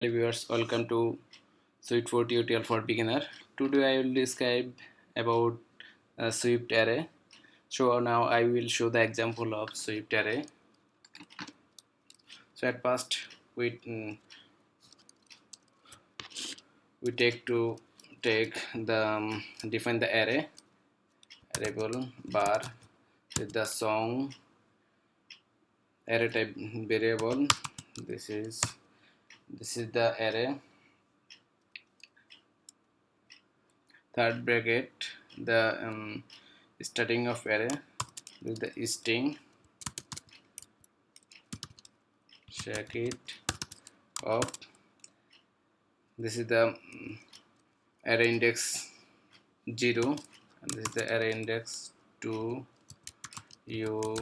Viewers, welcome to Swift for Tutorial for Beginner. Today I will describe about a Swift array. So now I will show the example of Swift array. So at first we take the define the array variable bar with the song array type variable. This is the array. Third bracket the starting of array with the string check it of. This is the array index 0 and this is the array index 2. You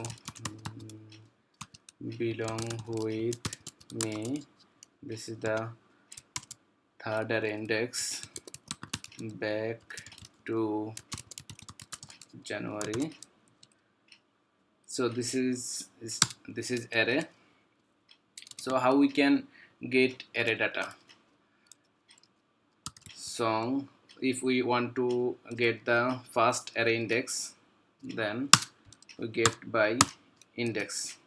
belong with me. This is the third array index back to January. So this is array. So how we can get array data? Song, if we want to get the first array index, then we get by index,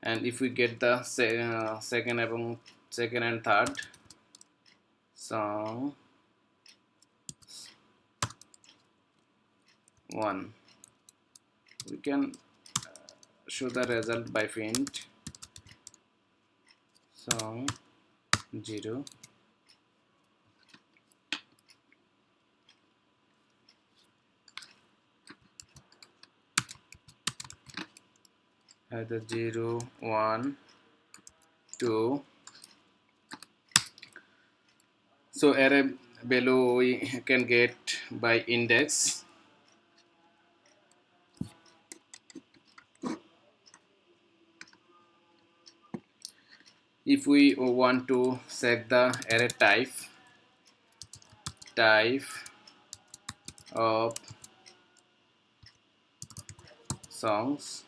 and if we get the second and third song 1, we can show the result by print song 0. The 0 1 2. So array value we can get by index. If we want to set the array type of songs,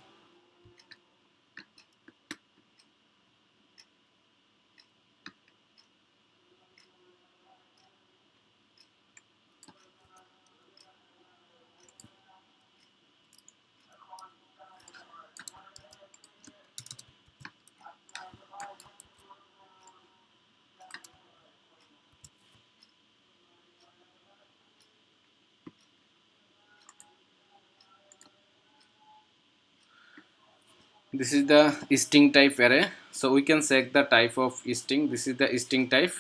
this is the string type array. So we can set the type of string. This is the string type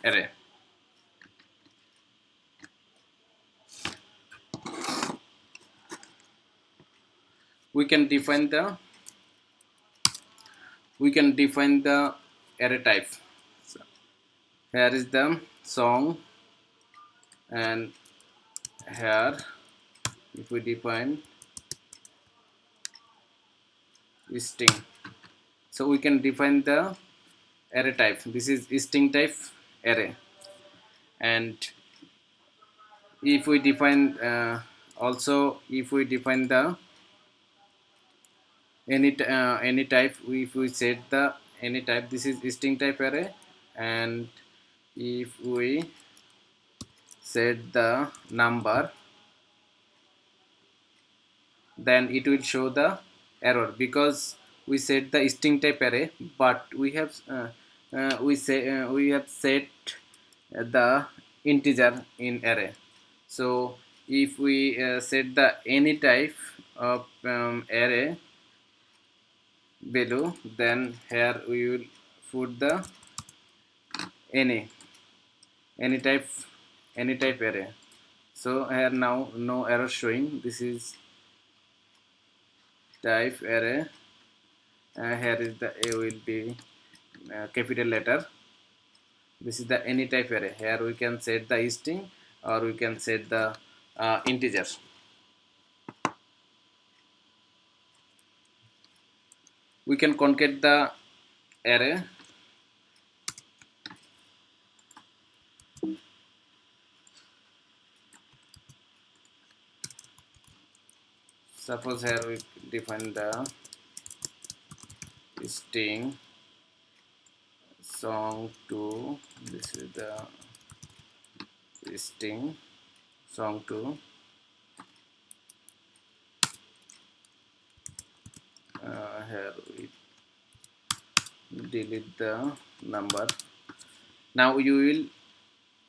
array. We can define the array type. So here is the song, and here if we define string, so we can define the array type. This is string type array, and if we define also if we define the any type, if we set the any type, this is string type array, and if we set the number, then it will show the error because we set the string type array, but we have set the integer in array. So if we set the any type of array value, then here we will put the any type array. So here now no error showing. This is type array. Here is the A will be capital letter. This is the any type array. Here we can set the string or we can set the integer. We can concat the array. Suppose here we define the string song2. This is the string song2. Here we delete the number. Now you will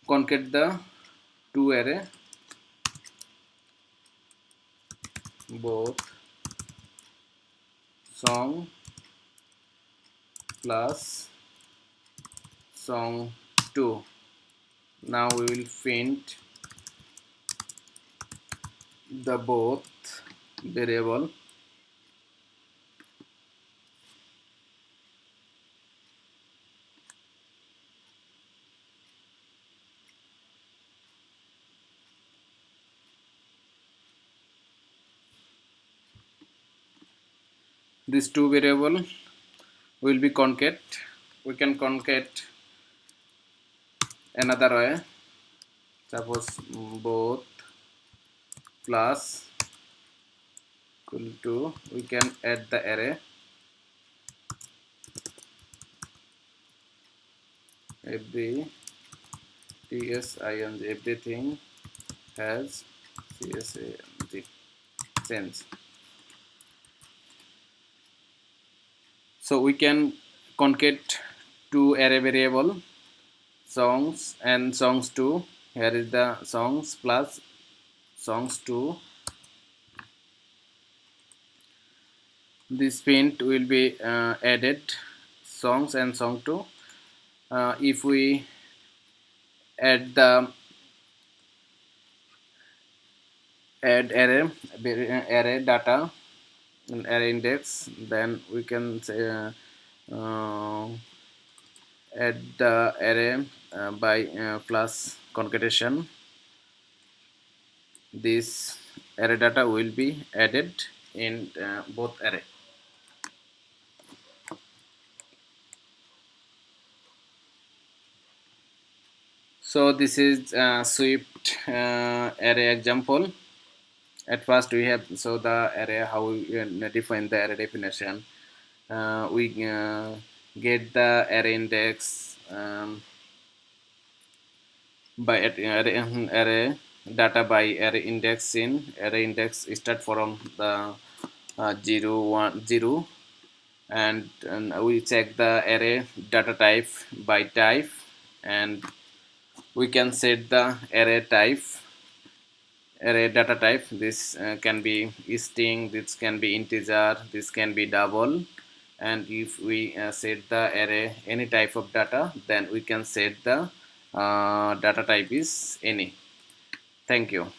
concat the two array, both song plus song2. Now we will print the both variable. These two variable will be concat. We can concat another way. Suppose both plus equal to, we can add the array every tsing, everything has csing sense. So we can concat two array variable, songs and songs2. Here is the songs plus songs2. This print will be added songs and song2. If we add the add array data and array index, then we can say add the array by plus concatenation. This array data will be added in both array. So this is Swift array example. At first we have the array, how we define the array definition. We get the array index by array data by array index in array index start from the 0 1 0, and we check the array data type by type, and we can set the array data type. This can be string, this can be integer, this can be double, and if we set the array any type of data, then we can set the data type is any. Thank you.